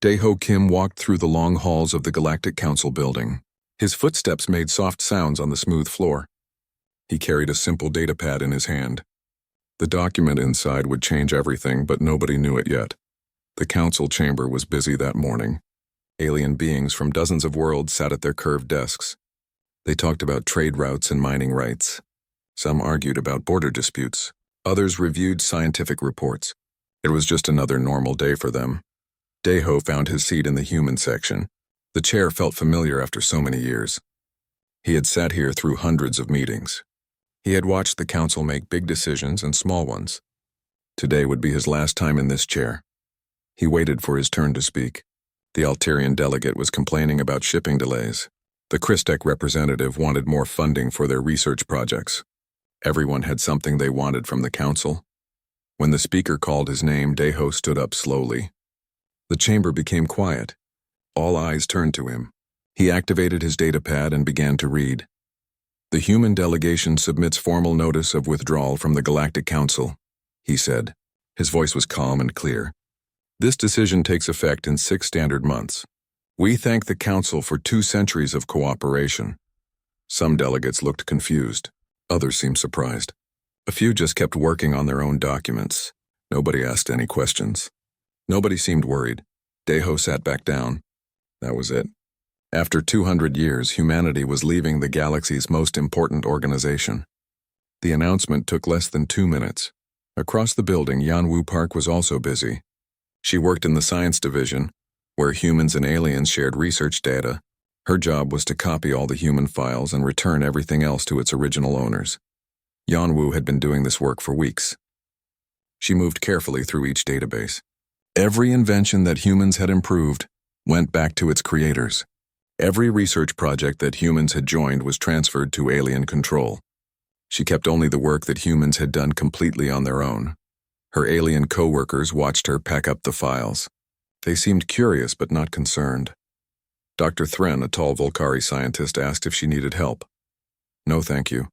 Daeho Kim walked through the long halls of the Galactic Council building. His footsteps made soft sounds on the smooth floor. He carried a simple datapad in his hand. The document inside would change everything, but nobody knew it yet. The council chamber was busy that morning. Alien beings from dozens of worlds sat at their curved desks. They talked about trade routes and mining rights. Some argued about border disputes. Others reviewed scientific reports. It was just another normal day for them. Daeho found his seat in the human section. The chair felt familiar after so many years. He had sat here through hundreds of meetings. He had watched the council make big decisions and small ones. Today would be his last time in this chair. He waited for his turn to speak. The Alterian delegate was complaining about shipping delays. The Christek representative wanted more funding for their research projects. Everyone had something they wanted from the council. When the speaker called his name, Daeho stood up slowly. The chamber became quiet. All eyes turned to him. He activated his datapad and began to read. The human delegation submits formal notice of withdrawal from the Galactic Council, he said. His voice was calm and clear. This decision takes effect in 6 standard months. We thank the Council for 2 centuries of cooperation. Some delegates looked confused. Others seemed surprised. A few just kept working on their own documents. Nobody asked any questions. Nobody seemed worried. Daeho sat back down. That was it. After 200 years, humanity was leaving the galaxy's most important organization. The announcement took less than 2 minutes. Across the building, Yanwu Park was also busy. She worked in the science division, where humans and aliens shared research data. Her job was to copy all the human files and return everything else to its original owners. Yanwu had been doing this work for weeks. She moved carefully through each database. Every invention that humans had improved went back to its creators. Every research project that humans had joined was transferred to alien control. She kept only the work that humans had done completely on their own. Her alien co-workers watched her pack up the files. They seemed curious but not concerned. Dr. Thren, a tall Volcari scientist, asked if she needed help. No, thank you,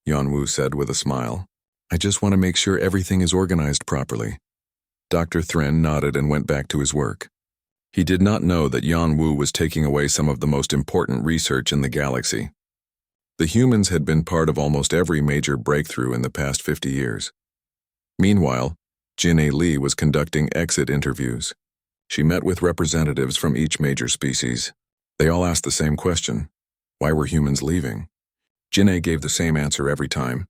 Yanwu said with a smile. I just want to make sure everything is organized properly. Dr. Thren nodded and went back to his work. He did not know that Yanwu was taking away some of the most important research in the galaxy. The humans had been part of almost every major breakthrough in the past 50 years. Meanwhile, Jin-A Lee was conducting exit interviews. She met with representatives from each major species. They all asked the same question. Why were humans leaving? Jin-A gave the same answer every time.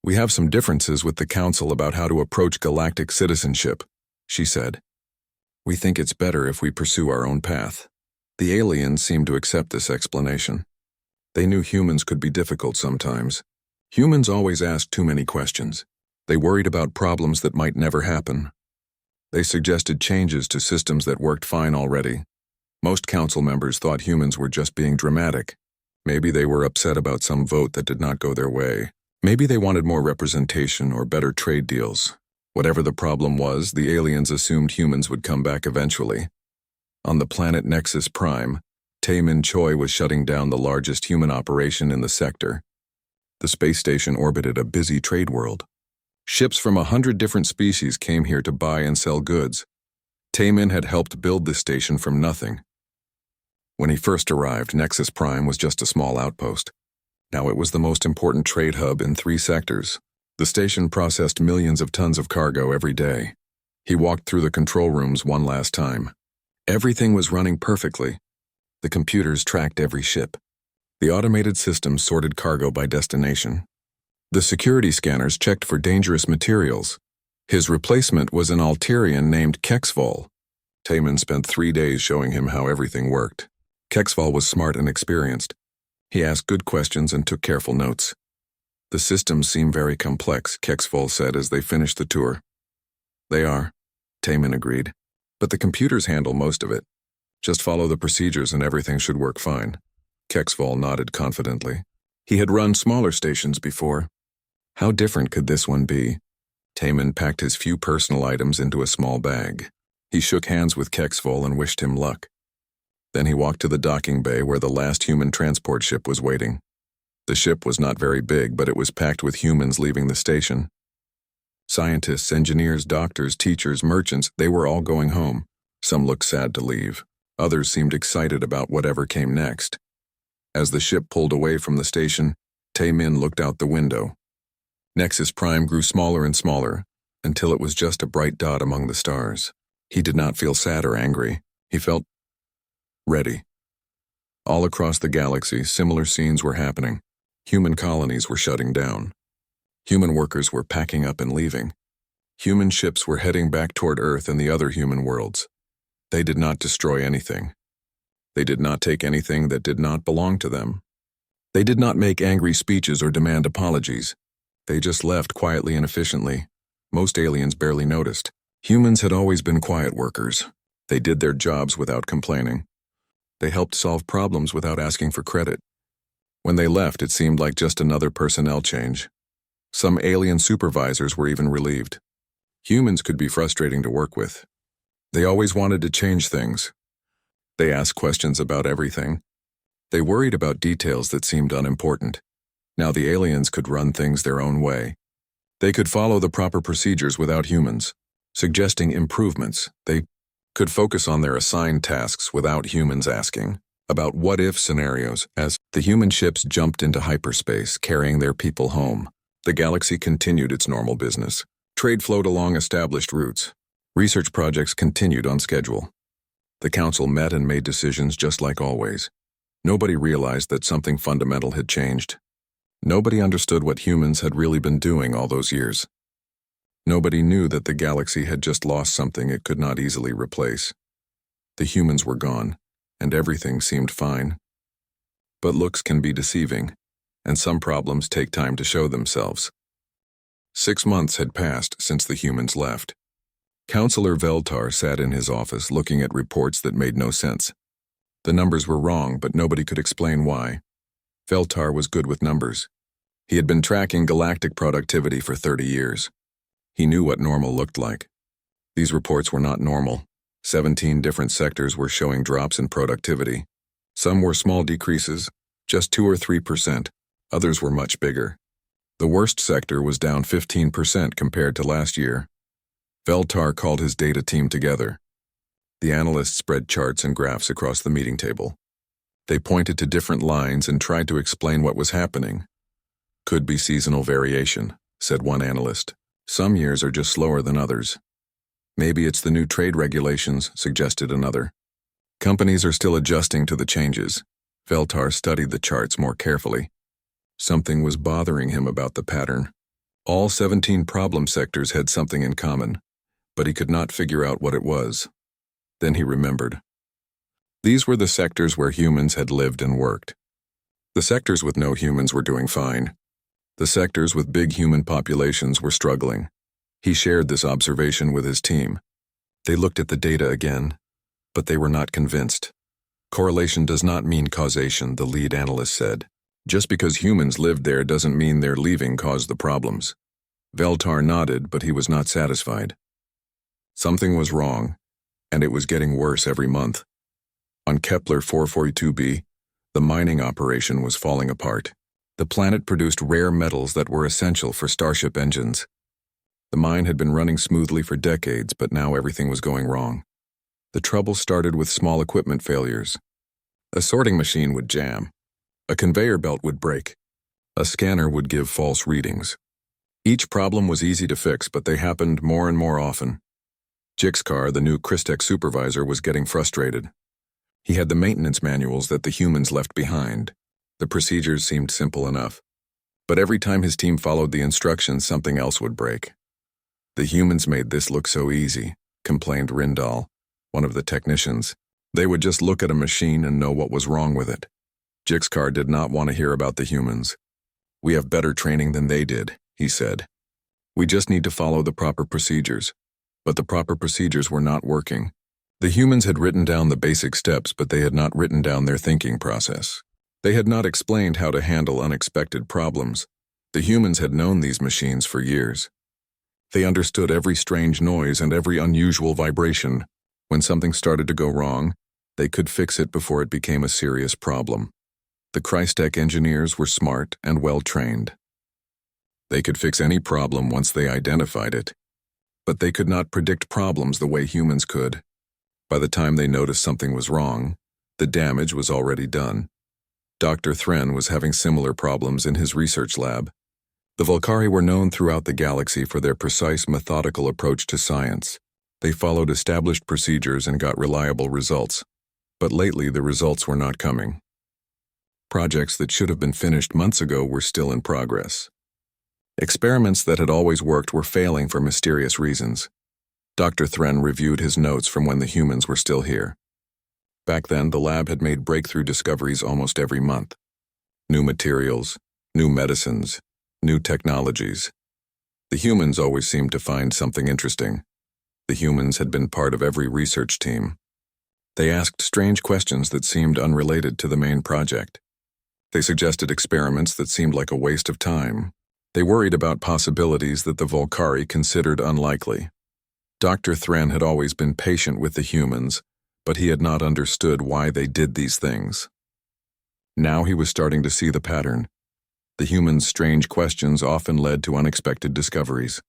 We have some differences with the Council about how to approach galactic citizenship, she said. We think it's better if we pursue our own path. The aliens seemed to accept this explanation. They knew humans could be difficult sometimes. Humans always asked too many questions. They worried about problems that might never happen. They suggested changes to systems that worked fine already. Most council members thought humans were just being dramatic. Maybe they were upset about some vote that did not go their way. Maybe they wanted more representation or better trade deals. Whatever the problem was, the aliens assumed humans would come back eventually. On the planet Nexus Prime, Taemin Choi was shutting down the largest human operation in the sector. The space station orbited a busy trade world. Ships from 100 different species came here to buy and sell goods. Taemin had helped build this station from nothing. When he first arrived, Nexus Prime was just a small outpost. Now it was the most important trade hub in 3 sectors. The station processed millions of tons of cargo every day. He walked through the control rooms one last time. Everything was running perfectly. The computers tracked every ship. The automated systems sorted cargo by destination. The security scanners checked for dangerous materials. His replacement was an Alterian named Kexval. Taemin spent 3 days showing him how everything worked. Kexval was smart and experienced. He asked good questions and took careful notes. The systems seem very complex, Kexval said as they finished the tour. They are, Taemin agreed. But the computers handle most of it. Just follow the procedures and everything should work fine. Kexval nodded confidently. He had run smaller stations before. How different could this one be? Taemin packed his few personal items into a small bag. He shook hands with Kexval and wished him luck. Then he walked to the docking bay where the last human transport ship was waiting. The ship was not very big, but it was packed with humans leaving the station. Scientists, engineers, doctors, teachers, merchants, they were all going home. Some looked sad to leave. Others seemed excited about whatever came next. As the ship pulled away from the station, Tae-min looked out the window. Nexus Prime grew smaller and smaller, until it was just a bright dot among the stars. He did not feel sad or angry. He felt ready. All across the galaxy, similar scenes were happening. Human colonies were shutting down. Human workers were packing up and leaving. Human ships were heading back toward Earth and the other human worlds. They did not destroy anything. They did not take anything that did not belong to them. They did not make angry speeches or demand apologies. They just left quietly and efficiently. Most aliens barely noticed. Humans had always been quiet workers. They did their jobs without complaining. They helped solve problems without asking for credit. When they left, it seemed like just another personnel change. Some alien supervisors were even relieved. Humans could be frustrating to work with. They always wanted to change things. They asked questions about everything. They worried about details that seemed unimportant. Now the aliens could run things their own way. They could follow the proper procedures without humans, suggesting improvements. They could focus on their assigned tasks without humans asking about what-if scenarios. As the human ships jumped into hyperspace, carrying their people home, the galaxy continued its normal business. Trade flowed along established routes. Research projects continued on schedule. The council met and made decisions just like always. Nobody realized that something fundamental had changed. Nobody understood what humans had really been doing all those years. Nobody knew that the galaxy had just lost something it could not easily replace. The humans were gone, and everything seemed fine. But looks can be deceiving, and some problems take time to show themselves. 6 months had passed since the humans left. Counselor Veltar sat in his office looking at reports that made no sense. The numbers were wrong, but nobody could explain why. Veltar was good with numbers. He had been tracking galactic productivity for 30 years. He knew what normal looked like. These reports were not normal. 17 different sectors were showing drops in productivity. Some were small decreases, just 2 or 3%. Others were much bigger. The worst sector was down 15% compared to last year. Veltar called his data team together. The analysts spread charts and graphs across the meeting table. They pointed to different lines and tried to explain what was happening. Could be seasonal variation, said one analyst. Some years are just slower than others. Maybe it's the new trade regulations, suggested another. Companies are still adjusting to the changes. Veltar studied the charts more carefully. Something was bothering him about the pattern. All 17 problem sectors had something in common, but he could not figure out what it was. Then he remembered. These were the sectors where humans had lived and worked. The sectors with no humans were doing fine. The sectors with big human populations were struggling. He shared this observation with his team. They looked at the data again, but they were not convinced. Correlation does not mean causation, the lead analyst said. Just because humans lived there doesn't mean their leaving caused the problems. Veltar nodded, but he was not satisfied. Something was wrong, and it was getting worse every month. On Kepler 442b, the mining operation was falling apart. The planet produced rare metals that were essential for starship engines. The mine had been running smoothly for decades, but now everything was going wrong. The trouble started with small equipment failures. A sorting machine would jam. A conveyor belt would break. A scanner would give false readings. Each problem was easy to fix, but they happened more and more often. Jixkar, the new Christech supervisor, was getting frustrated. He had the maintenance manuals that the humans left behind. The procedures seemed simple enough. But every time his team followed the instructions, something else would break. The humans made this look so easy, complained Rindal, one of the technicians. They would just look at a machine and know what was wrong with it. Jixkar did not want to hear about the humans. We have better training than they did, he said. We just need to follow the proper procedures. But the proper procedures were not working. The humans had written down the basic steps, but they had not written down their thinking process. They had not explained how to handle unexpected problems. The humans had known these machines for years. They understood every strange noise and every unusual vibration. When something started to go wrong, they could fix it before it became a serious problem. The Christech engineers were smart and well-trained. They could fix any problem once they identified it. But they could not predict problems the way humans could. By the time they noticed something was wrong, the damage was already done. Dr. Thren was having similar problems in his research lab. The Volcari were known throughout the galaxy for their precise, methodical approach to science. They followed established procedures and got reliable results. But lately, the results were not coming. Projects that should have been finished months ago were still in progress. Experiments that had always worked were failing for mysterious reasons. Dr. Thren reviewed his notes from when the humans were still here. Back then, the lab had made breakthrough discoveries almost every month. New materials, new medicines, new technologies. The humans always seemed to find something interesting. The humans had been part of every research team. They asked strange questions that seemed unrelated to the main project. They suggested experiments that seemed like a waste of time. They worried about possibilities that the Volcari considered unlikely. Dr. Thren had always been patient with the humans, but he had not understood why they did these things. Now he was starting to see the pattern. The humans' strange questions often led to unexpected discoveries.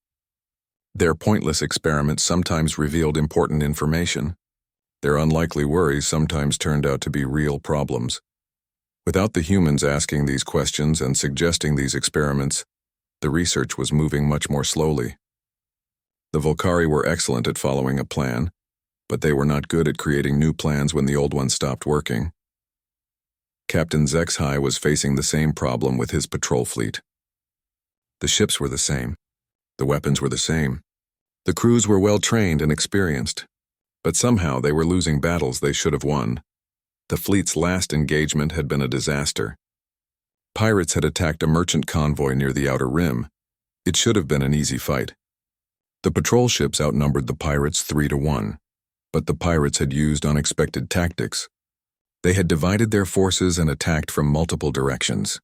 Their pointless experiments sometimes revealed important information. Their unlikely worries sometimes turned out to be real problems. Without the humans asking these questions and suggesting these experiments, the research was moving much more slowly. The Volcari were excellent at following a plan, but they were not good at creating new plans when the old ones stopped working. Captain Zexhai was facing the same problem with his patrol fleet. The ships were the same. The weapons were the same. The crews were well trained and experienced, but somehow they were losing battles they should have won. The fleet's last engagement had been a disaster. Pirates had attacked a merchant convoy near the Outer Rim. It should have been an easy fight. The patrol ships outnumbered the pirates 3-1, but the pirates had used unexpected tactics. They had divided their forces and attacked from multiple directions.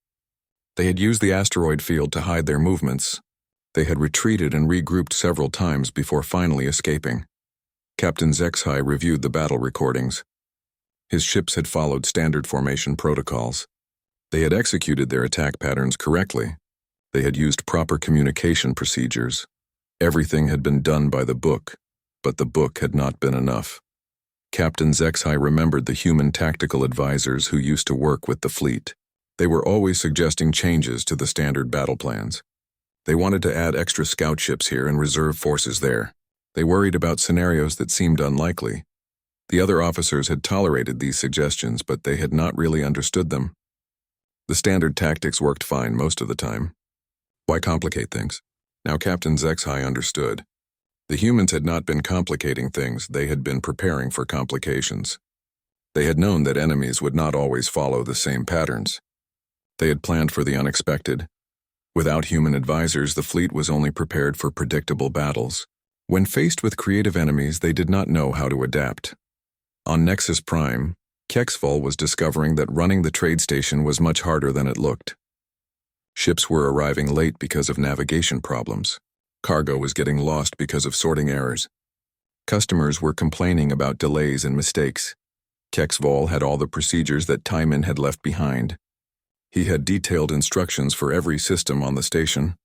They had used the asteroid field to hide their movements. They had retreated and regrouped several times before finally escaping. Captain Zexhai reviewed the battle recordings. His ships had followed standard formation protocols. They had executed their attack patterns correctly. They had used proper communication procedures. Everything had been done by the book, but the book had not been enough. Captain Zexhai remembered the human tactical advisors who used to work with the fleet. They were always suggesting changes to the standard battle plans. They wanted to add extra scout ships here and reserve forces there. They worried about scenarios that seemed unlikely. The other officers had tolerated these suggestions, but they had not really understood them. The standard tactics worked fine most of the time. Why complicate things? Now Captain Zexhai understood. The humans had not been complicating things, they had been preparing for complications. They had known that enemies would not always follow the same patterns. They had planned for the unexpected. Without human advisors, the fleet was only prepared for predictable battles. When faced with creative enemies, they did not know how to adapt. On Nexus Prime, Kexval was discovering that running the trade station was much harder than it looked. Ships were arriving late because of navigation problems. Cargo was getting lost because of sorting errors. Customers were complaining about delays and mistakes. Kexval had all the procedures that Timon had left behind. He had detailed instructions for every system on the station.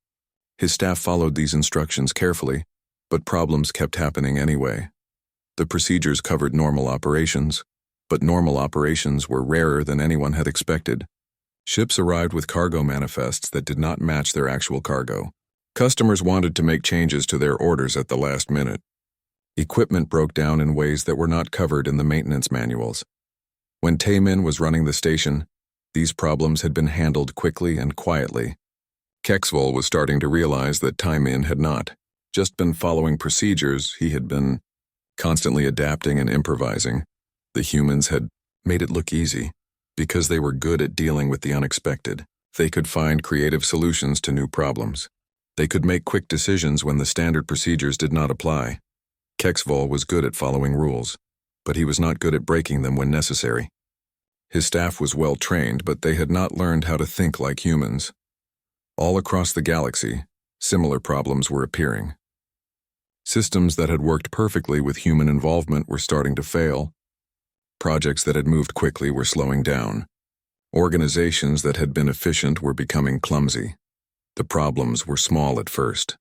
His staff followed these instructions carefully, but problems kept happening anyway. The procedures covered normal operations, but normal operations were rarer than anyone had expected. Ships arrived with cargo manifests that did not match their actual cargo. Customers wanted to make changes to their orders at the last minute. Equipment broke down in ways that were not covered in the maintenance manuals. When Taemin was running the station, these problems had been handled quickly and quietly. Kexval was starting to realize that Taemin had not just been following procedures, he had been constantly adapting and improvising. The humans had made it look easy. Because they were good at dealing with the unexpected, they could find creative solutions to new problems. They could make quick decisions when the standard procedures did not apply. Kexval was good at following rules, but he was not good at breaking them when necessary. His staff was well trained, but they had not learned how to think like humans. All across the galaxy, similar problems were appearing. Systems that had worked perfectly with human involvement were starting to fail. Projects that had moved quickly were slowing down. Organizations that had been efficient were becoming clumsy. The problems were small at first.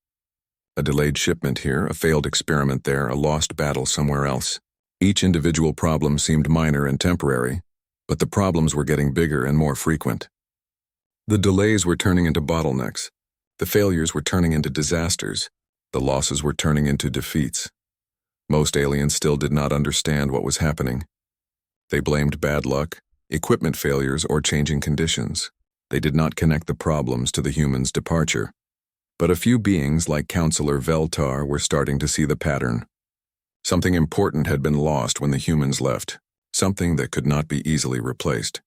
A delayed shipment here, a failed experiment there, a lost battle somewhere else. Each individual problem seemed minor and temporary, but the problems were getting bigger and more frequent. The delays were turning into bottlenecks. The failures were turning into disasters. The losses were turning into defeats. Most aliens still did not understand what was happening. They blamed bad luck, equipment failures, or changing conditions. They did not connect the problems to the humans' departure. But a few beings like Counselor Veltar were starting to see the pattern. Something important had been lost when the humans left, something that could not be easily replaced.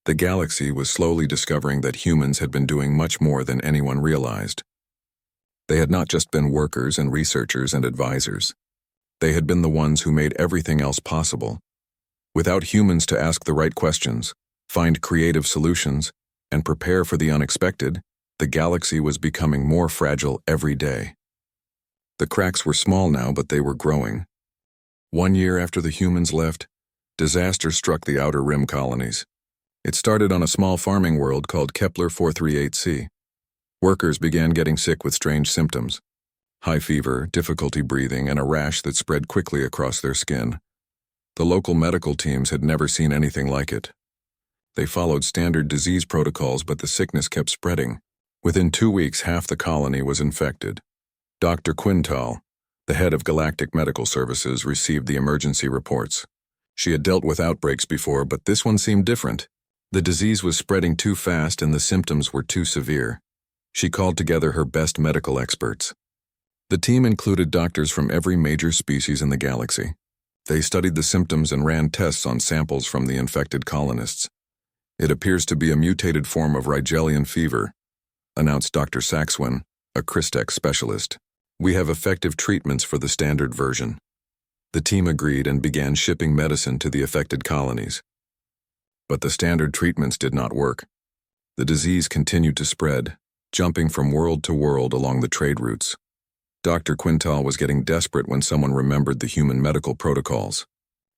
The galaxy was slowly discovering that humans had been doing much more than anyone realized. They had not just been workers and researchers and advisors. They had been the ones who made everything else possible. Without humans to ask the right questions, find creative solutions, and prepare for the unexpected, the galaxy was becoming more fragile every day. The cracks were small now, but they were growing. 1 year after the humans left, disaster struck the Outer Rim colonies. It started on a small farming world called Kepler 438c. Workers began getting sick with strange symptoms: high fever, difficulty breathing, and a rash that spread quickly across their skin. The local medical teams had never seen anything like it. They followed standard disease protocols, but the sickness kept spreading. Within 2 weeks, half the colony was infected. Dr. Quintal, the head of Galactic Medical Services, received the emergency reports. She had dealt with outbreaks before, but this one seemed different. The disease was spreading too fast and the symptoms were too severe. She called together her best medical experts. The team included doctors from every major species in the galaxy. They studied the symptoms and ran tests on samples from the infected colonists. "It appears to be a mutated form of Rigelian fever," announced Dr. Saxwin, a Christech specialist. "We have effective treatments for the standard version." The team agreed and began shipping medicine to the affected colonies. But the standard treatments did not work. The disease continued to spread, jumping from world to world along the trade routes. Dr. Quintal was getting desperate when someone remembered the human medical protocols.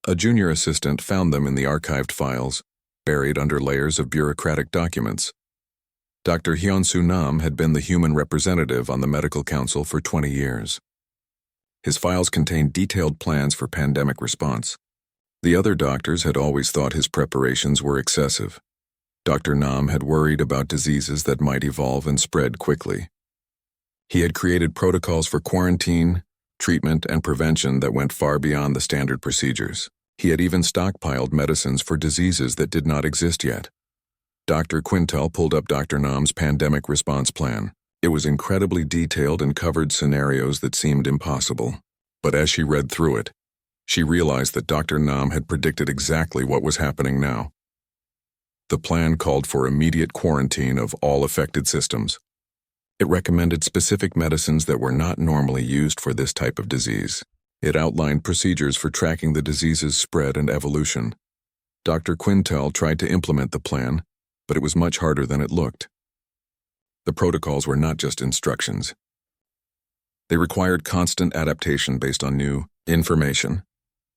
A junior assistant found them in the archived files, buried under layers of bureaucratic documents. Dr. Hyun-Soo Nam had been the human representative on the medical council for 20 years. His files contained detailed plans for pandemic response. The other doctors had always thought his preparations were excessive. Dr. Nam had worried about diseases that might evolve and spread quickly. He had created protocols for quarantine, treatment, and prevention that went far beyond the standard procedures. He had even stockpiled medicines for diseases that did not exist yet. Dr. Quintal pulled up Dr. Nam's pandemic response plan. It was incredibly detailed and covered scenarios that seemed impossible. But as she read through it, she realized that Dr. Nam had predicted exactly what was happening now. The plan called for immediate quarantine of all affected systems. It recommended specific medicines that were not normally used for this type of disease. It outlined procedures for tracking the disease's spread and evolution. Dr. Quintal tried to implement the plan, but it was much harder than it looked. The protocols were not just instructions. They required constant adaptation based on new information.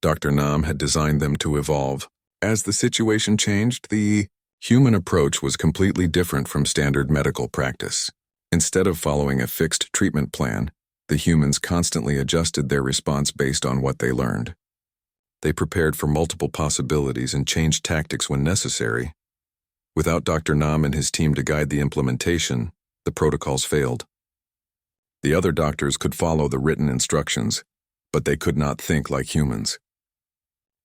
Dr. Nam had designed them to evolve. As the situation changed, the human approach was completely different from standard medical practice. Instead of following a fixed treatment plan, the humans constantly adjusted their response based on what they learned. They prepared for multiple possibilities and changed tactics when necessary. Without Dr. Nam and his team to guide the implementation, the protocols failed. The other doctors could follow the written instructions, but they could not think like humans.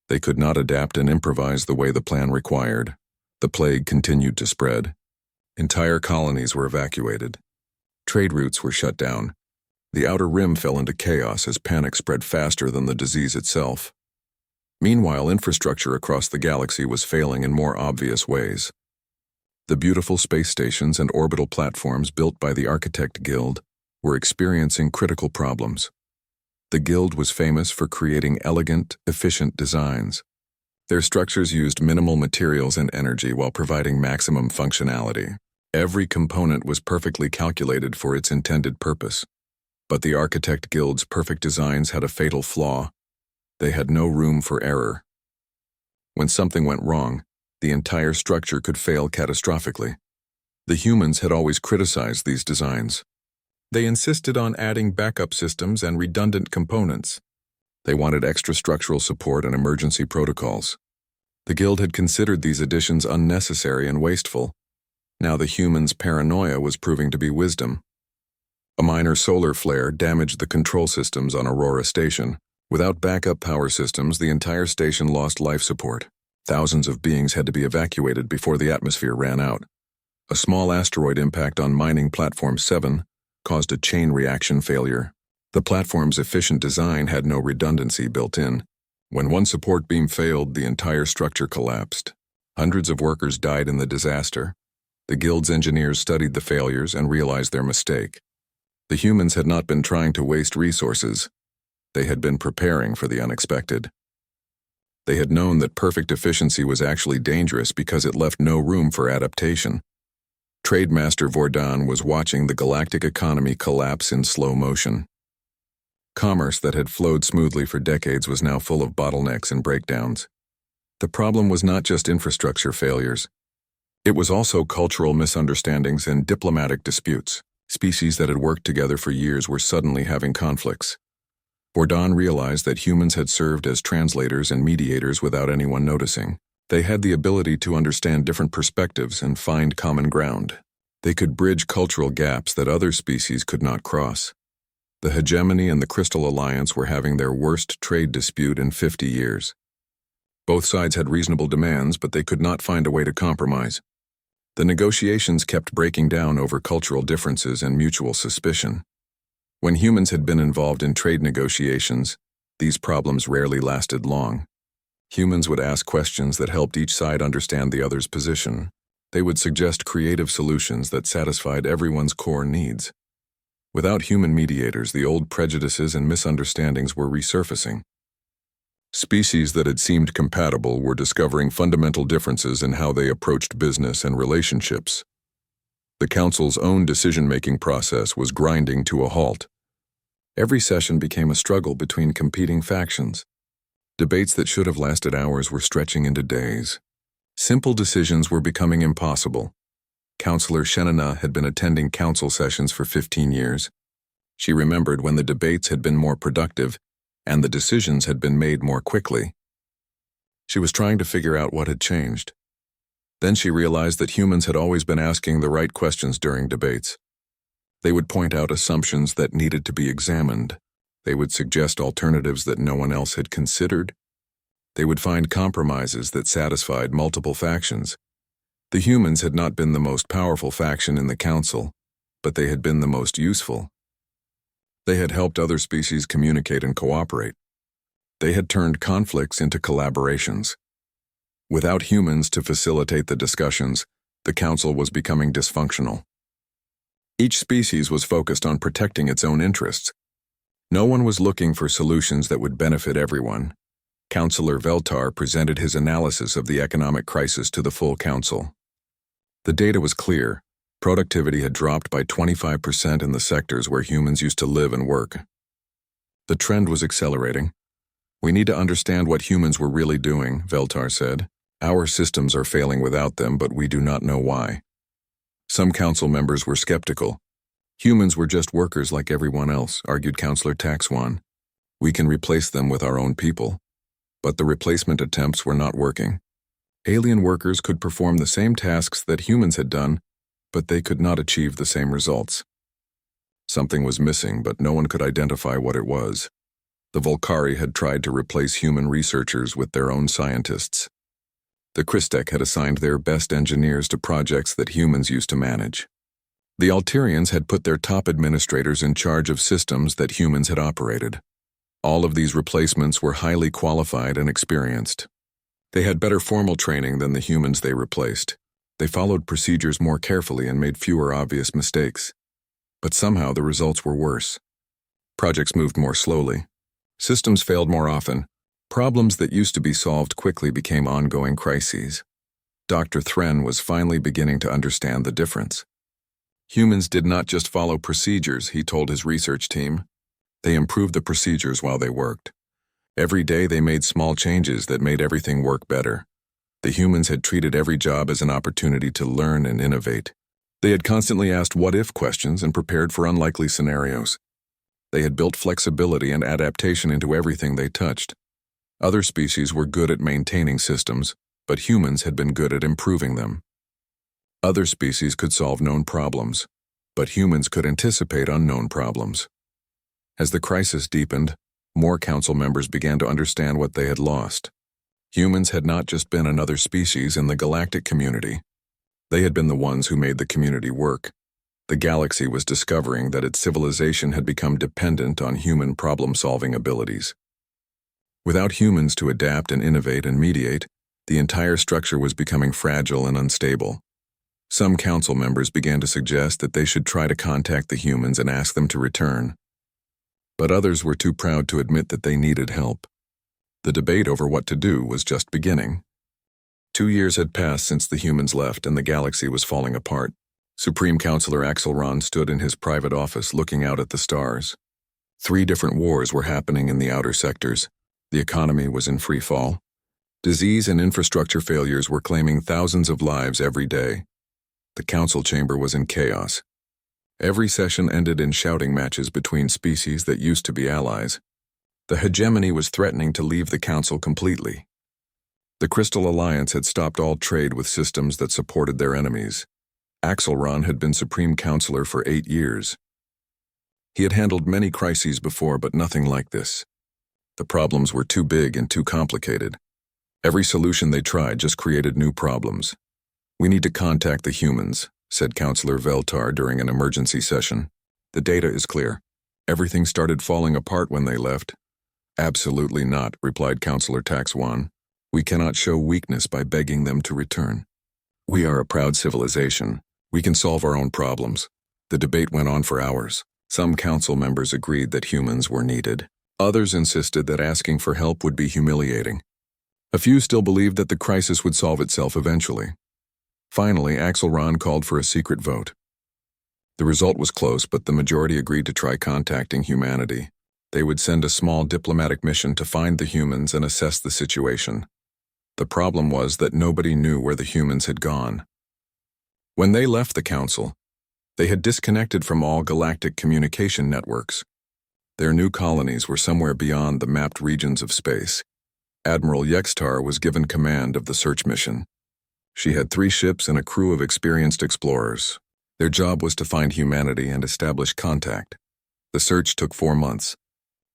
They could not adapt and improvise the way the plan required. The plague continued to spread. Entire colonies were evacuated. Trade routes were shut down. The Outer Rim fell into chaos as panic spread faster than the disease itself. Meanwhile, infrastructure across the galaxy was failing in more obvious ways. The beautiful space stations and orbital platforms built by the Architect Guild were experiencing critical problems. The Guild was famous for creating elegant, efficient designs. Their structures used minimal materials and energy while providing maximum functionality. Every component was perfectly calculated for its intended purpose. But the Architect Guild's perfect designs had a fatal flaw. They had no room for error. When something went wrong, the entire structure could fail catastrophically. The humans had always criticized these designs. They insisted on adding backup systems and redundant components. They wanted extra structural support and emergency protocols. The Guild had considered these additions unnecessary and wasteful. Now the humans' paranoia was proving to be wisdom. A minor solar flare damaged the control systems on Aurora Station. Without backup power systems, the entire station lost life support. Thousands of beings had to be evacuated before the atmosphere ran out. A small asteroid impact on mining Platform 7 caused a chain reaction failure. The platform's efficient design had no redundancy built in. When one support beam failed, the entire structure collapsed. Hundreds of workers died in the disaster. The Guild's engineers studied the failures and realized their mistake. The humans had not been trying to waste resources. They had been preparing for the unexpected. They had known that perfect efficiency was actually dangerous because it left no room for adaptation. Trademaster Vordan was watching the galactic economy collapse in slow motion. Commerce that had flowed smoothly for decades was now full of bottlenecks and breakdowns. The problem was not just infrastructure failures. It was also cultural misunderstandings and diplomatic disputes. Species that had worked together for years were suddenly having conflicts. Vordan realized that humans had served as translators and mediators without anyone noticing. They had the ability to understand different perspectives and find common ground. They could bridge cultural gaps that other species could not cross. The hegemony and the Crystal Alliance were having their worst trade dispute in 50 years. Both sides had reasonable demands, but they could not find a way to compromise. The negotiations kept breaking down over cultural differences and mutual suspicion. When humans had been involved in trade negotiations, these problems rarely lasted long. Humans would ask questions that helped each side understand the other's position. They would suggest creative solutions that satisfied everyone's core needs. Without human mediators, the old prejudices and misunderstandings were resurfacing. Species that had seemed compatible were discovering fundamental differences in how they approached business and relationships. The Council's own decision-making process was grinding to a halt. Every session became a struggle between competing factions. Debates that should have lasted hours were stretching into days. Simple decisions were becoming impossible. Counselor Shenana had been attending council sessions for 15 years. She remembered when the debates had been more productive and the decisions had been made more quickly. She was trying to figure out what had changed. Then she realized that humans had always been asking the right questions during debates. They would point out assumptions that needed to be examined. They would suggest alternatives that no one else had considered. They would find compromises that satisfied multiple factions. The humans had not been the most powerful faction in the council, but they had been the most useful. They had helped other species communicate and cooperate. They had turned conflicts into collaborations. Without humans to facilitate the discussions, the council was becoming dysfunctional. Each species was focused on protecting its own interests. No one was looking for solutions that would benefit everyone. Councillor Veltar presented his analysis of the economic crisis to the full council. The data was clear. Productivity had dropped by 25% in the sectors where humans used to live and work. The trend was accelerating. "We need to understand what humans were really doing," Veltar said. "Our systems are failing without them, but we do not know why." Some council members were skeptical. "Humans were just workers like everyone else," argued Councillor Taxwan. "We can replace them with our own people." But the replacement attempts were not working. Alien workers could perform the same tasks that humans had done, but they could not achieve the same results. Something was missing, but no one could identify what it was. The Volcari had tried to replace human researchers with their own scientists. The Christek had assigned their best engineers to projects that humans used to manage. The Alterians had put their top administrators in charge of systems that humans had operated. All of these replacements were highly qualified and experienced. They had better formal training than the humans they replaced. They followed procedures more carefully and made fewer obvious mistakes. But somehow the results were worse. Projects moved more slowly. Systems failed more often. Problems that used to be solved quickly became ongoing crises. Dr. Thren was finally beginning to understand the difference. Humans did not just follow procedures, he told his research team. They improved the procedures while they worked. Every day they made small changes that made everything work better. The humans had treated every job as an opportunity to learn and innovate. They had constantly asked what-if questions and prepared for unlikely scenarios. They had built flexibility and adaptation into everything they touched. Other species were good at maintaining systems, but humans had been good at improving them. Other species could solve known problems, but humans could anticipate unknown problems. As the crisis deepened, more council members began to understand what they had lost. Humans had not just been another species in the galactic community. They had been the ones who made the community work. The galaxy was discovering that its civilization had become dependent on human problem-solving abilities. Without humans to adapt and innovate and mediate, the entire structure was becoming fragile and unstable. Some council members began to suggest that they should try to contact the humans and ask them to return. But others were too proud to admit that they needed help. The debate over what to do was just beginning. 2 years had passed since the humans left and the galaxy was falling apart. Supreme Counselor Axelron stood in his private office looking out at the stars. 3 different wars were happening in the outer sectors. The economy was in free fall. Disease and infrastructure failures were claiming thousands of lives every day. The council chamber was in chaos. Every session ended in shouting matches between species that used to be allies. The hegemony was threatening to leave the council completely. The Crystal Alliance had stopped all trade with systems that supported their enemies. Axelron had been Supreme Counselor for 8 years. He had handled many crises before, but nothing like this. The problems were too big and too complicated. Every solution they tried just created new problems. "We need to contact the humans," said Counselor Veltar during an emergency session. "The data is clear. Everything started falling apart when they left." "Absolutely not," replied Counselor Taxwan. "We cannot show weakness by begging them to return. We are a proud civilization. We can solve our own problems." The debate went on for hours. Some council members agreed that humans were needed. Others insisted that asking for help would be humiliating. A few still believed that the crisis would solve itself eventually. Finally, Axelron called for a secret vote. The result was close, but the majority agreed to try contacting humanity. They would send a small diplomatic mission to find the humans and assess the situation. The problem was that nobody knew where the humans had gone. When they left the council, they had disconnected from all galactic communication networks. Their new colonies were somewhere beyond the mapped regions of space. Admiral Yextar was given command of the search mission. She had 3 ships and a crew of experienced explorers. Their job was to find humanity and establish contact. The search took 4 months.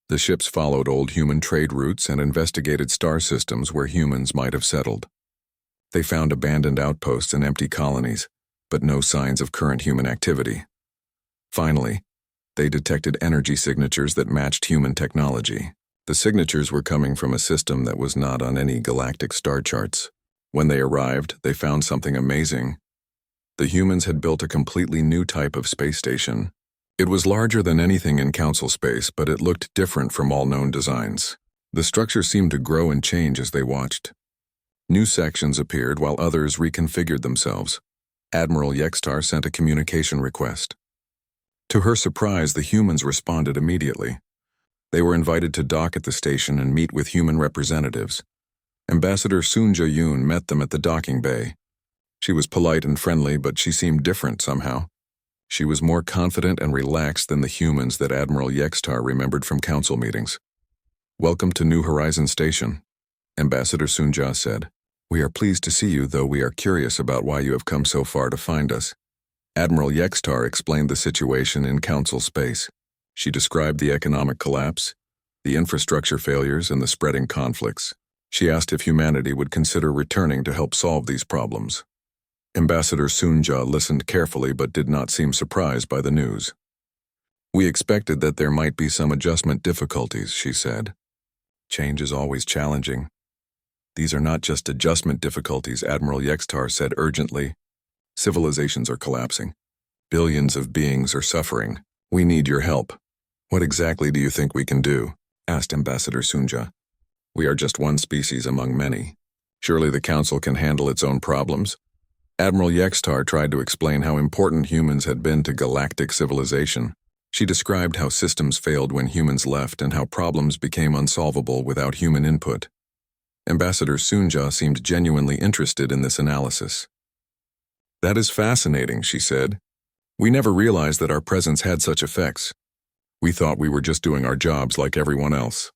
The ships followed old human trade routes and investigated star systems where humans might have settled. They found abandoned outposts and empty colonies, but no signs of current human activity. Finally, they detected energy signatures that matched human technology. The signatures were coming from a system that was not on any galactic star charts. When they arrived, they found something amazing. The humans had built a completely new type of space station. It was larger than anything in council space, but it looked different from all known designs. The structure seemed to grow and change as they watched. New sections appeared while others reconfigured themselves. Admiral Yextar sent a communication request. To her surprise, the humans responded immediately. They were invited to dock at the station and meet with human representatives. Ambassador Sunja Yoon met them at the docking bay. She was polite and friendly, but she seemed different somehow. She was more confident and relaxed than the humans that Admiral Yextar remembered from council meetings. "Welcome to New Horizon Station," Ambassador Sunja said. "We are pleased to see you, though we are curious about why you have come so far to find us." Admiral Yextar explained the situation in council space. She described the economic collapse, the infrastructure failures, and the spreading conflicts. She asked if humanity would consider returning to help solve these problems. Ambassador Sunja listened carefully but did not seem surprised by the news. "We expected that there might be some adjustment difficulties," she said. "Change is always challenging." "These are not just adjustment difficulties," Admiral Yextar said urgently. "Civilizations are collapsing. Billions of beings are suffering. We need your help." "What exactly do you think we can do?" asked Ambassador Sunja. "We are just one species among many. Surely the Council can handle its own problems." Admiral Yextar tried to explain how important humans had been to galactic civilization. She described how systems failed when humans left and how problems became unsolvable without human input. Ambassador Sunja seemed genuinely interested in this analysis. "That is fascinating," she said. "We never realized that our presence had such effects. We thought we were just doing our jobs like everyone else."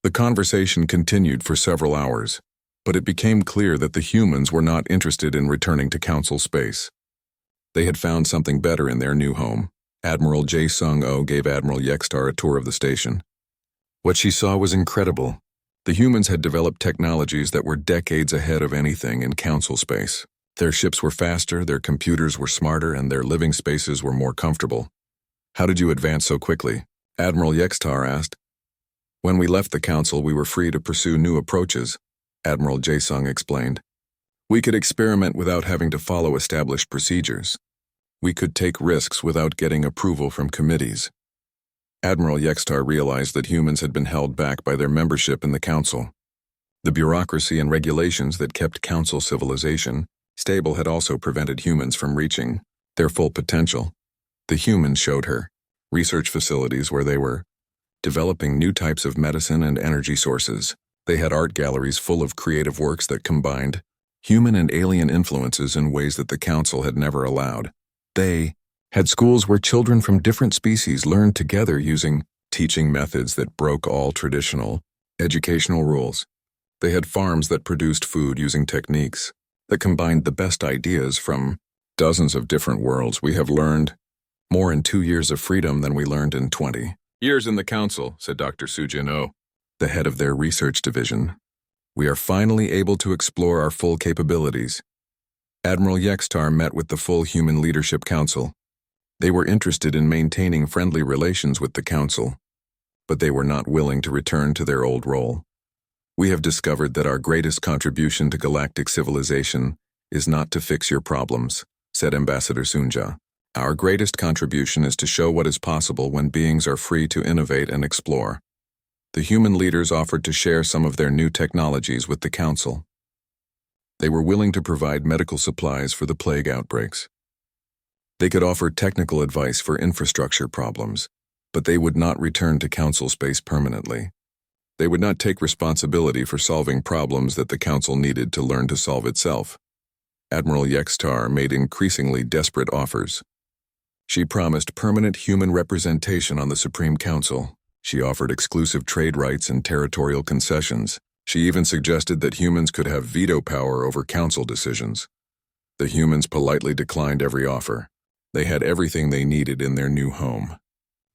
The conversation continued for several hours, but it became clear that the humans were not interested in returning to Council space. They had found something better in their new home. Admiral Jae Sung-oh gave Admiral Yextar a tour of the station. What she saw was incredible. The humans had developed technologies that were decades ahead of anything in Council space. Their ships were faster, their computers were smarter, and their living spaces were more comfortable. "How did you advance so quickly?" Admiral Yextar asked. "When we left the Council, we were free to pursue new approaches," Admiral Jae-sung explained. "We could experiment without having to follow established procedures. We could take risks without getting approval from committees." Admiral Yextar realized that humans had been held back by their membership in the Council. The bureaucracy and regulations that kept Council civilization stable had also prevented humans from reaching their full potential. The humans showed her research facilities where they were developing new types of medicine and energy sources. They had art galleries full of creative works that combined human and alien influences in ways that the Council had never allowed. They had schools where children from different species learned together using teaching methods that broke all traditional educational rules. They had farms that produced food using techniques that combined the best ideas from dozens of different worlds. "We have learned more in 2 years of freedom than we learned in 20 years in the Council," said Dr. Sujin Oh, the head of their research division. "We are finally able to explore our full capabilities." Admiral Yextar met with the full Human Leadership Council. They were interested in maintaining friendly relations with the Council, but they were not willing to return to their old role. "We have discovered that our greatest contribution to galactic civilization is not to fix your problems," said Ambassador Sunja. "Our greatest contribution is to show what is possible when beings are free to innovate and explore." The human leaders offered to share some of their new technologies with the Council. They were willing to provide medical supplies for the plague outbreaks. They could offer technical advice for infrastructure problems, but they would not return to Council space permanently. They would not take responsibility for solving problems that the Council needed to learn to solve itself. Admiral Yextar made increasingly desperate offers. She promised permanent human representation on the Supreme Council. She offered exclusive trade rights and territorial concessions. She even suggested that humans could have veto power over Council decisions. The humans politely declined every offer. They had everything they needed in their new home.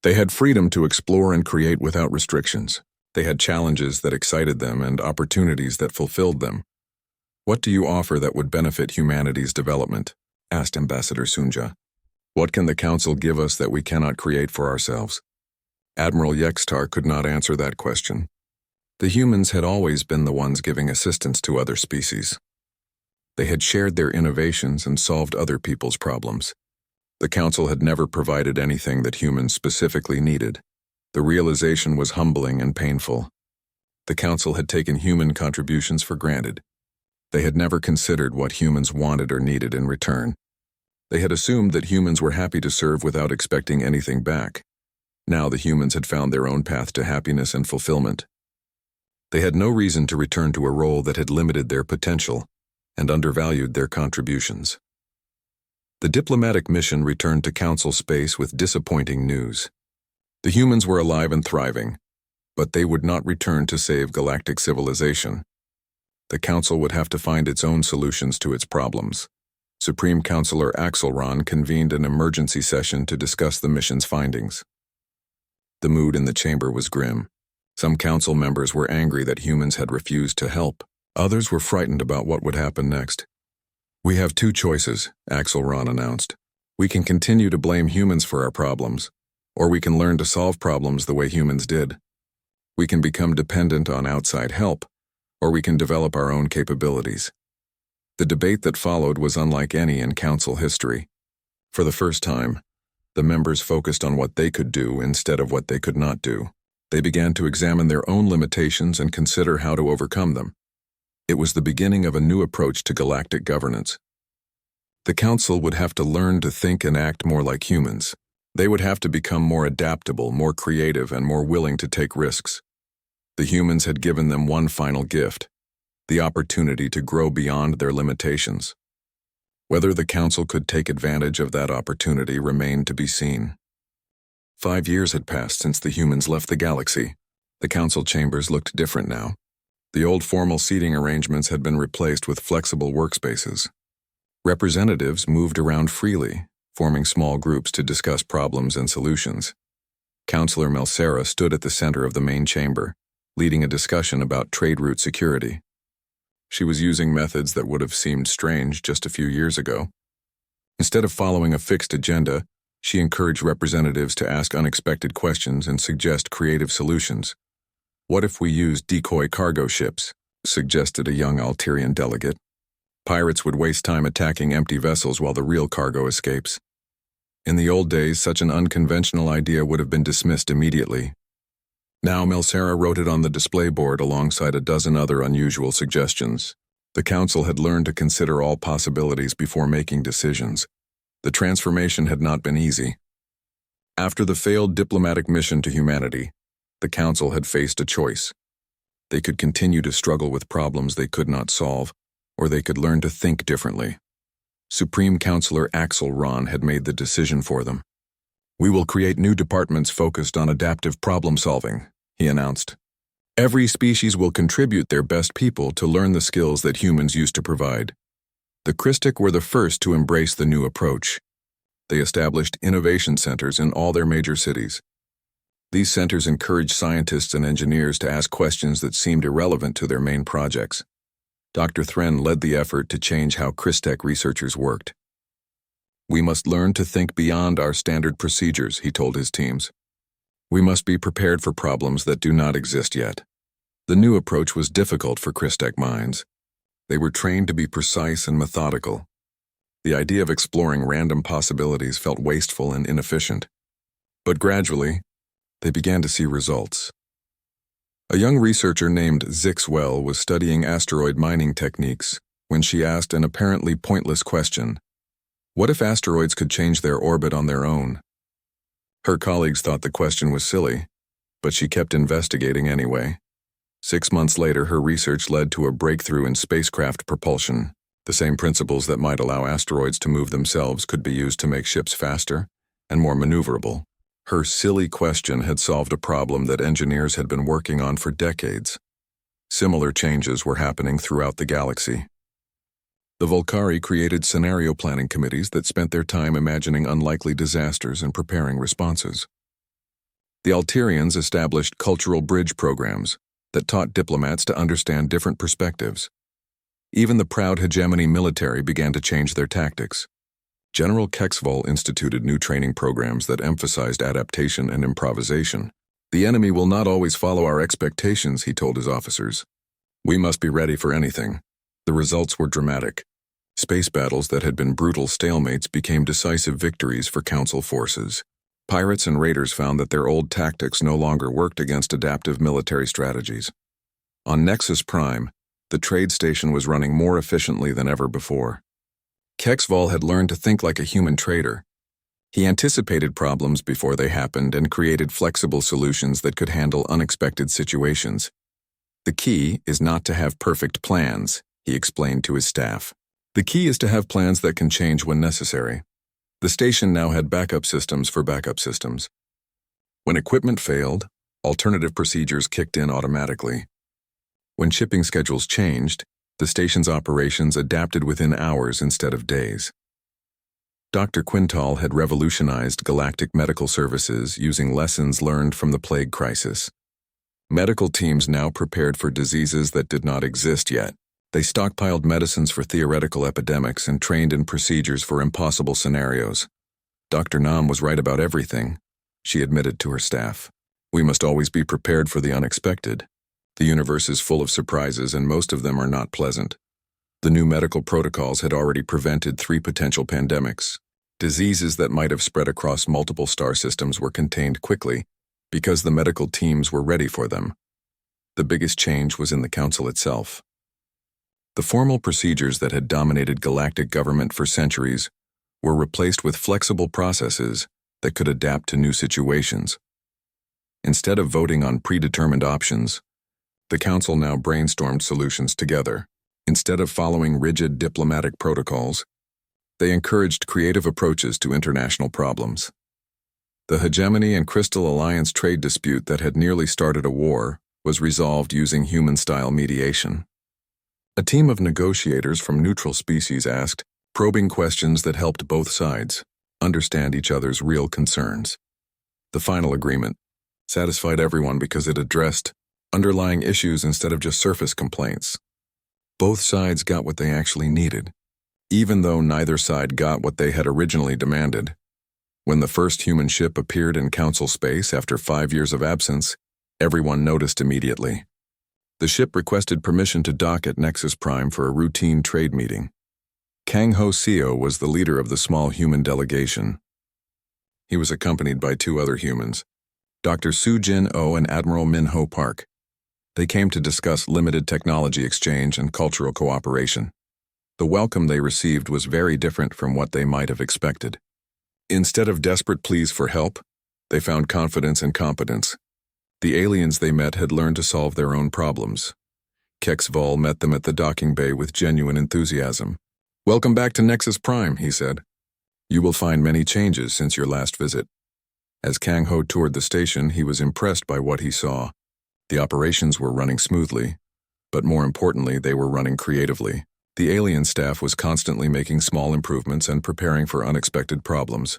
They had freedom to explore and create without restrictions. They had challenges that excited them and opportunities that fulfilled them. "What do you offer that would benefit humanity's development?" asked Ambassador Sunja. "What can the Council give us that we cannot create for ourselves?" Admiral Yextar could not answer that question. The humans had always been the ones giving assistance to other species. They had shared their innovations and solved other people's problems. The Council had never provided anything that humans specifically needed. The realization was humbling and painful. The Council had taken human contributions for granted. They had never considered what humans wanted or needed in return. They had assumed that humans were happy to serve without expecting anything back. Now the humans had found their own path to happiness and fulfillment. They had no reason to return to a role that had limited their potential and undervalued their contributions. The diplomatic mission returned to Council space with disappointing news. The humans were alive and thriving, but they would not return to save galactic civilization. The Council would have to find its own solutions to its problems. Supreme Counselor Axelron convened an emergency session to discuss the mission's findings. The mood in the chamber was grim. Some Council members were angry that humans had refused to help. Others were frightened about what would happen next. "We have 2 choices," Axelron announced. "We can continue to blame humans for our problems, or we can learn to solve problems the way humans did. We can become dependent on outside help, or we can develop our own capabilities." The debate that followed was unlike any in Council history. For the first time, the members focused on what they could do instead of what they could not do. They began to examine their own limitations and consider how to overcome them. It was the beginning of a new approach to galactic governance. The Council would have to learn to think and act more like humans. They would have to become more adaptable, more creative, and more willing to take risks. The humans had given them one final gift: the opportunity to grow beyond their limitations. Whether the Council could take advantage of that opportunity remained to be seen. 5 years had passed since the humans left the galaxy. The council chambers looked different now. The old formal seating arrangements had been replaced with flexible workspaces. Representatives moved around freely, forming small groups to discuss problems and solutions. Councillor Melsera stood at the center of the main chamber, leading a discussion about trade route security. She was using methods that would have seemed strange just a few years ago. Instead of following a fixed agenda, she encouraged representatives to ask unexpected questions and suggest creative solutions. "What if we used decoy cargo ships?" suggested a young Alterian delegate. "Pirates would waste time attacking empty vessels while the real cargo escapes." In the old days, such an unconventional idea would have been dismissed immediately. Now Melsera wrote it on the display board alongside a dozen other unusual suggestions. The council had learned to consider all possibilities before making decisions. The transformation had not been easy. After the failed diplomatic mission to humanity, the council had faced a choice. They could continue to struggle with problems they could not solve, or they could learn to think differently. Supreme Counselor Axel Ron had made the decision for them. "We will create new departments focused on adaptive problem-solving," he announced. "Every species will contribute their best people to learn the skills that humans used to provide." The Christic were the first to embrace the new approach. They established innovation centers in all their major cities. These centers encouraged scientists and engineers to ask questions that seemed irrelevant to their main projects. Dr. Thren led the effort to change how Christech researchers worked. "We must learn to think beyond our standard procedures," he told his teams. "We must be prepared for problems that do not exist yet." The new approach was difficult for Christech minds. They were trained to be precise and methodical. The idea of exploring random possibilities felt wasteful and inefficient. But gradually, they began to see results. A young researcher named Zixwell was studying asteroid mining techniques when she asked an apparently pointless question: what if asteroids could change their orbit on their own? Her colleagues thought the question was silly, but she kept investigating anyway. 6 months later, her research led to a breakthrough in spacecraft propulsion. The same principles that might allow asteroids to move themselves could be used to make ships faster and more maneuverable. Her silly question had solved a problem that engineers had been working on for decades. Similar changes were happening throughout the galaxy. The Volcari created scenario planning committees that spent their time imagining unlikely disasters and preparing responses. The Alterians established cultural bridge programs that taught diplomats to understand different perspectives. Even the proud hegemony military began to change their tactics. General Kexval instituted new training programs that emphasized adaptation and improvisation. "The enemy will not always follow our expectations," he told his officers. "We must be ready for anything." The results were dramatic. Space battles that had been brutal stalemates became decisive victories for Council forces. Pirates and raiders found that their old tactics no longer worked against adaptive military strategies. On Nexus Prime, the trade station was running more efficiently than ever before. Kexval had learned to think like a human trader. He anticipated problems before they happened and created flexible solutions that could handle unexpected situations. "The key is not to have perfect plans," he explained to his staff. "The key is to have plans that can change when necessary." The station now had backup systems for backup systems. When equipment failed, alternative procedures kicked in automatically. When shipping schedules changed, the station's operations adapted within hours instead of days. Dr. Quintal had revolutionized galactic medical services using lessons learned from the plague crisis. Medical teams now prepared for diseases that did not exist yet. They stockpiled medicines for theoretical epidemics and trained in procedures for impossible scenarios. Dr. Nam was right about everything, she admitted to her staff. "We must always be prepared for the unexpected. The universe is full of surprises, and most of them are not pleasant." The new medical protocols had already prevented 3 potential pandemics. Diseases that might have spread across multiple star systems were contained quickly because the medical teams were ready for them. The biggest change was in the Council itself. The formal procedures that had dominated galactic government for centuries were replaced with flexible processes that could adapt to new situations. Instead of voting on predetermined options, the Council now brainstormed solutions together. Instead of following rigid diplomatic protocols, they encouraged creative approaches to international problems. The Hegemony and Crystal Alliance trade dispute that had nearly started a war was resolved using human-style mediation. A team of negotiators from neutral species asked probing questions that helped both sides understand each other's real concerns. The final agreement satisfied everyone because it addressed underlying issues instead of just surface complaints. Both sides got what they actually needed, even though neither side got what they had originally demanded. When the first human ship appeared in Council space after 5 years of absence, everyone noticed immediately. The ship requested permission to dock at Nexus Prime for a routine trade meeting. Kang Ho Seo was the leader of the small human delegation. He was accompanied by 2 other humans, Dr. Su Jin Oh and Admiral Min Ho Park. They came to discuss limited technology exchange and cultural cooperation. The welcome they received was very different from what they might have expected. Instead of desperate pleas for help, they found confidence and competence. The aliens they met had learned to solve their own problems. Kex Vol met them at the docking bay with genuine enthusiasm. "Welcome back to Nexus Prime," he said. "You will find many changes since your last visit." As Kang Ho toured the station, he was impressed by what he saw. The operations were running smoothly, but more importantly, they were running creatively. The alien staff was constantly making small improvements and preparing for unexpected problems.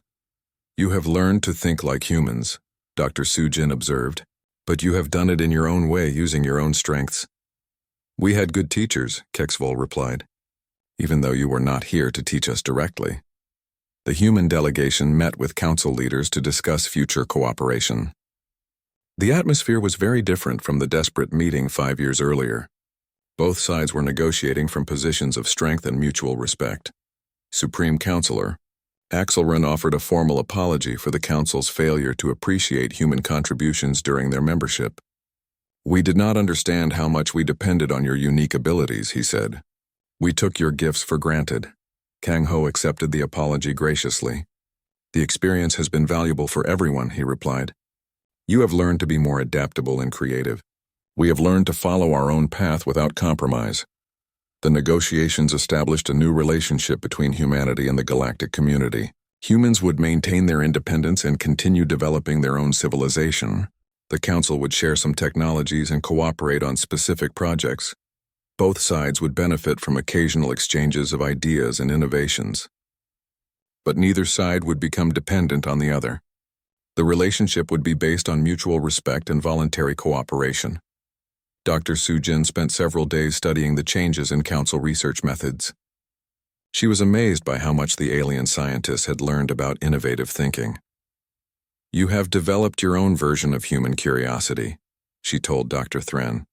"You have learned to think like humans," Dr. Sujin observed, "but you have done it in your own way using your own strengths." "We had good teachers," Kexvol replied, "even though you were not here to teach us directly." The human delegation met with council leaders to discuss future cooperation. The atmosphere was very different from the desperate meeting 5 years earlier. Both sides were negotiating from positions of strength and mutual respect. Supreme Counselor Axelrod offered a formal apology for the Council's failure to appreciate human contributions during their membership. "We did not understand how much we depended on your unique abilities," he said. "We took your gifts for granted." Kang Ho accepted the apology graciously. "The experience has been valuable for everyone," he replied. "You have learned to be more adaptable and creative. We have learned to follow our own path without compromise." The negotiations established a new relationship between humanity and the galactic community. Humans would maintain their independence and continue developing their own civilization. The Council would share some technologies and cooperate on specific projects. Both sides would benefit from occasional exchanges of ideas and innovations. But neither side would become dependent on the other. The relationship would be based on mutual respect and voluntary cooperation. Dr. Sujin spent several days studying the changes in Council research methods. She was amazed by how much the alien scientists had learned about innovative thinking. "You have developed your own version of human curiosity," she told Dr. Thren.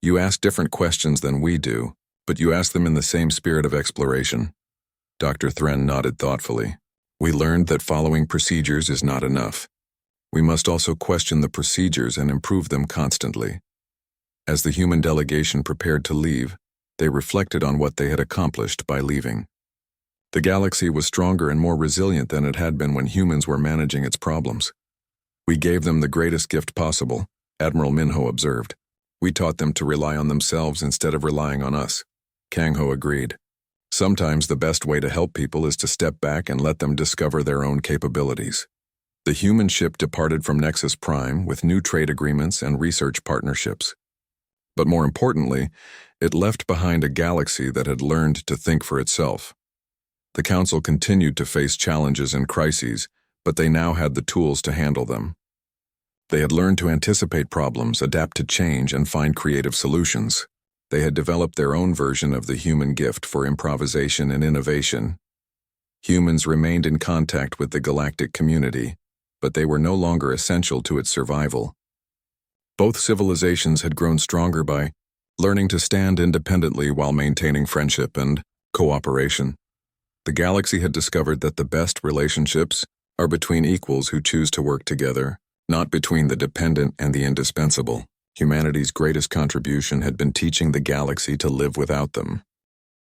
"You ask different questions than we do, but you ask them in the same spirit of exploration." Dr. Thren nodded thoughtfully. "We learned that following procedures is not enough. We must also question the procedures and improve them constantly." As the human delegation prepared to leave, they reflected on what they had accomplished by leaving. The galaxy was stronger and more resilient than it had been when humans were managing its problems. "We gave them the greatest gift possible," Admiral Minho observed. "We taught them to rely on themselves instead of relying on us." Kang Ho agreed. "Sometimes the best way to help people is to step back and let them discover their own capabilities." The human ship departed from Nexus Prime with new trade agreements and research partnerships. But more importantly, it left behind a galaxy that had learned to think for itself. The Council continued to face challenges and crises, but they now had the tools to handle them. They had learned to anticipate problems, adapt to change, and find creative solutions. They had developed their own version of the human gift for improvisation and innovation. Humans remained in contact with the galactic community, but they were no longer essential to its survival. Both civilizations had grown stronger by learning to stand independently while maintaining friendship and cooperation. The galaxy had discovered that the best relationships are between equals who choose to work together, not between the dependent and the indispensable. Humanity's greatest contribution had been teaching the galaxy to live without them.